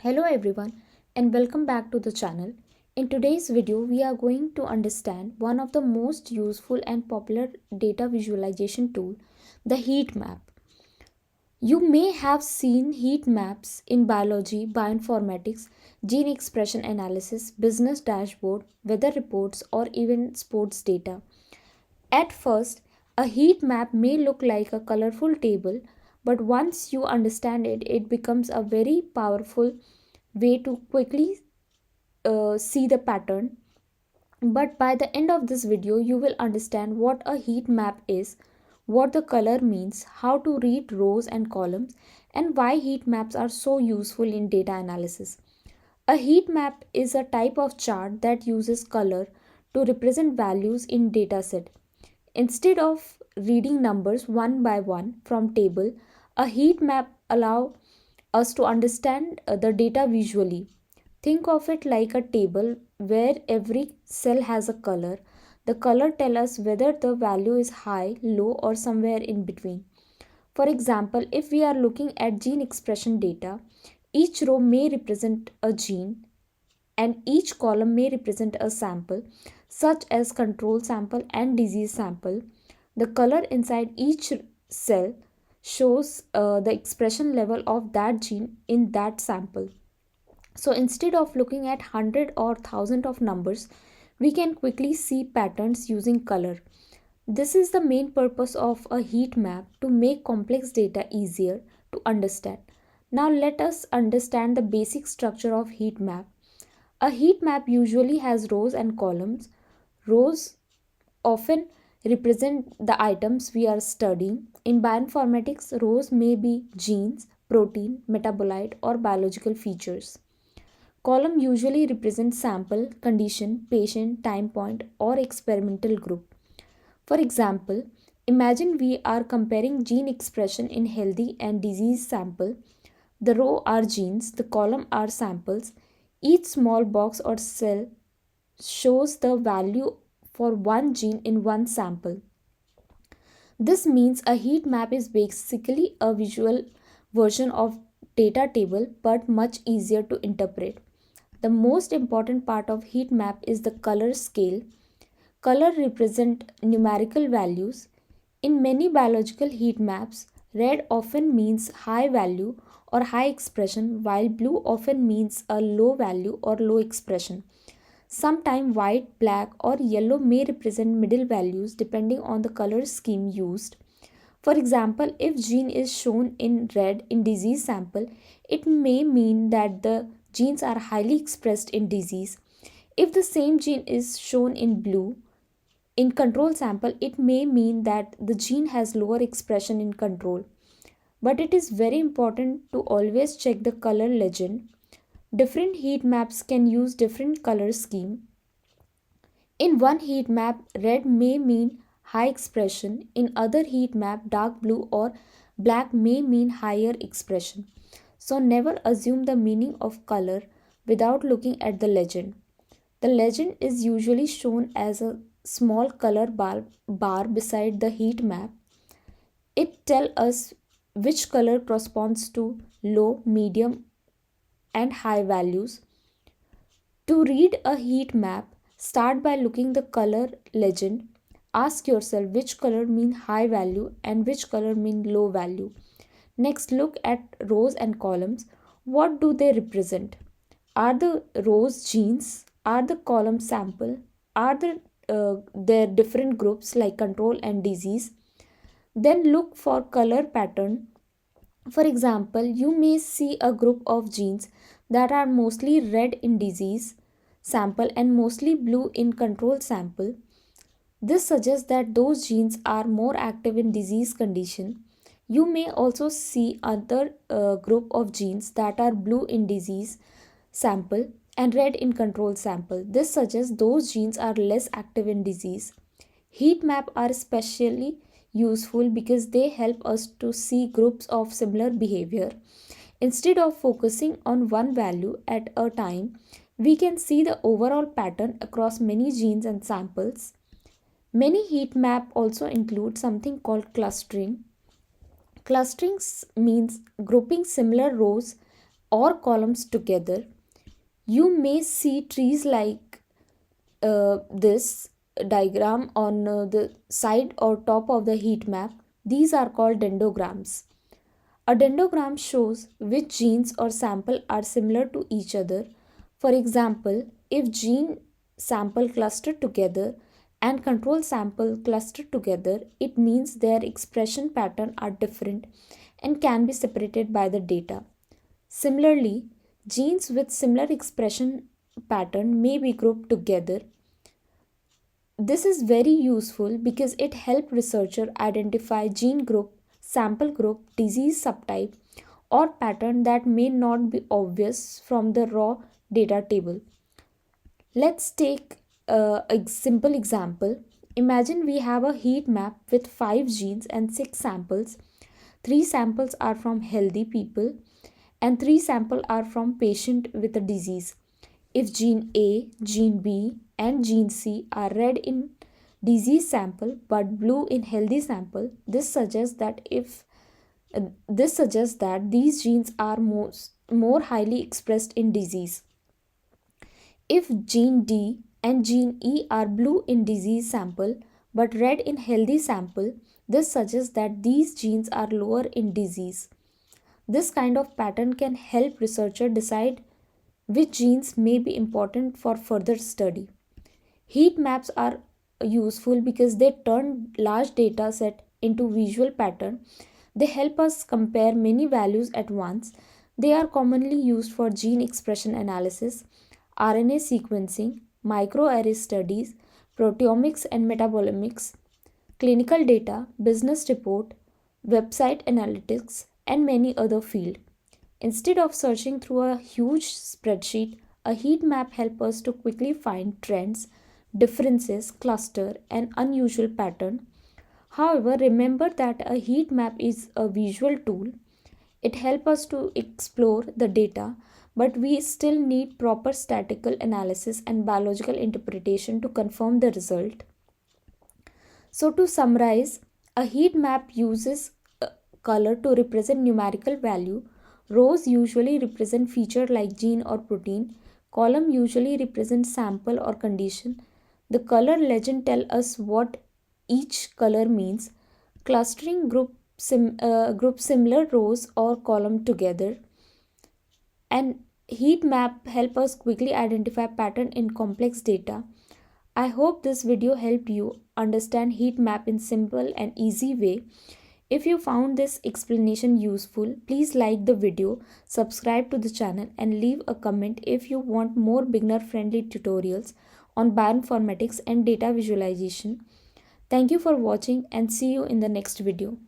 Hello everyone and welcome back to the channel. In today's video, we are going to understand one of the most useful and popular data visualization tool, the heat map. You may have seen heat maps in biology, bioinformatics, gene expression analysis, business dashboard, weather reports, or even sports data. At first, a heat map may look like a colorful table, but once you understand it, it becomes a very powerful way to quickly see the pattern. But by the end of this video, you will understand what a heat map is, what the color means, how to read rows and columns, and why heat maps are so useful in data analysis. A heat map is a type of chart that uses color to represent values in dataset. Instead of reading numbers one by one from table, a heat map allow us to understand the data visually. Think of it like a table where every cell has a color. The color tell us whether the value is high, low, or somewhere in between. For example, if we are looking at gene expression data, each row may represent a gene and each column may represent a sample, such as control sample and disease sample. The color inside each cell shows the expression level of that gene in that sample. So instead of looking at 100 or 1000 of numbers, we can quickly see patterns using color. This is the main purpose of a heat map, to make complex data easier to understand. Now let us understand the basic structure of heat map. A heat map usually has rows and columns. Rows often represent the items we are studying. In bioinformatics, rows may be genes, protein, metabolite, or biological features. Column usually represents sample, condition, patient, time point, or experimental group. For example, imagine we are comparing gene expression in healthy and disease sample. The row are genes, the column are samples. Each small box or cell shows the value for one gene in one sample. This means a heat map is basically a visual version of data table, but much easier to interpret. The most important part of heat map is the color scale. Color represent numerical values. In many biological heat maps, red often means high value or high expression, while blue often means a low value or low expression. Sometimes white, black, or yellow may represent middle values depending on the color scheme used. For example, if gene is shown in red in disease sample, it may mean that the genes are highly expressed in disease. If the same gene is shown in blue in control sample, it may mean that the gene has lower expression in control. But it is very important to always check the color legend. Different heat maps can use different color scheme. In one heat map, red may mean high expression. In other heat map, dark blue or black may mean higher expression. So never assume the meaning of color without looking at the legend. The legend is usually shown as a small color bar beside the heat map. It tells us which color corresponds to low, medium, and high values. To read a heat map, start by looking the color legend. Ask yourself which color mean high value and which color mean low value. Next, look at rows and columns. What do they represent? Are the rows genes? Are the columns sample? Are there different groups like control and disease? Then look for color pattern. For example, you may see a group of genes that are mostly red in disease sample and mostly blue in control sample. This suggests that those genes are more active in disease condition. You may also see other group of genes that are blue in disease sample and red in control sample. This suggests those genes are less active in disease. Heat maps are especially useful because they help us to see groups of similar behavior. Instead of focusing on one value at a time, we can see the overall pattern across many genes and samples. Many heat maps also include something called clustering. Clustering means grouping similar rows or columns together. You may see trees like this diagram on the side or top of the heat map. These are called dendrograms. A dendrogram shows which genes or sample are similar to each other. For example, if gene sample cluster together and control sample cluster together, it means their expression pattern are different and can be separated by the data. Similarly, genes with similar expression pattern may be grouped together. This is very useful because it helps researchers identify gene group, sample group, disease subtype, or pattern that may not be obvious from the raw data table. Let's take a simple example. Imagine we have a heat map with 5 genes and 6 samples. 3 samples are from healthy people and 3 samples are from patient with a disease. If gene A, gene B, and gene C are red in disease sample but blue in healthy sample, this suggests that these genes are more highly expressed in disease. If gene D and gene E are blue in disease sample but red in healthy sample, this suggests that these genes are lower in disease. This kind of pattern can help researchers decide which genes may be important for further study. Heat maps are useful because they turn large data set into visual pattern. They help us compare many values at once. They are commonly used for gene expression analysis, RNA sequencing, microarray studies, proteomics and metabolomics, clinical data, business report, website analytics, and many other fields. Instead of searching through a huge spreadsheet, a heat map helps us to quickly find trends, differences, cluster, and unusual pattern. However, remember that a heat map is a visual tool. It helps us to explore the data, but we still need proper statistical analysis and biological interpretation to confirm the result. So to summarize, a heat map uses color to represent numerical value. Rows usually represent feature like gene or protein. Column usually represents sample or condition. The color legend tell us what each color means. Clustering group similar rows or column together. And heat map help us quickly identify pattern in complex data. I hope this video helped you understand heat map in simple and easy way. If you found this explanation useful, please like the video, subscribe to the channel and leave a comment if you want more beginner friendly tutorials on bioinformatics and data visualization. Thank you for watching and see you in the next video.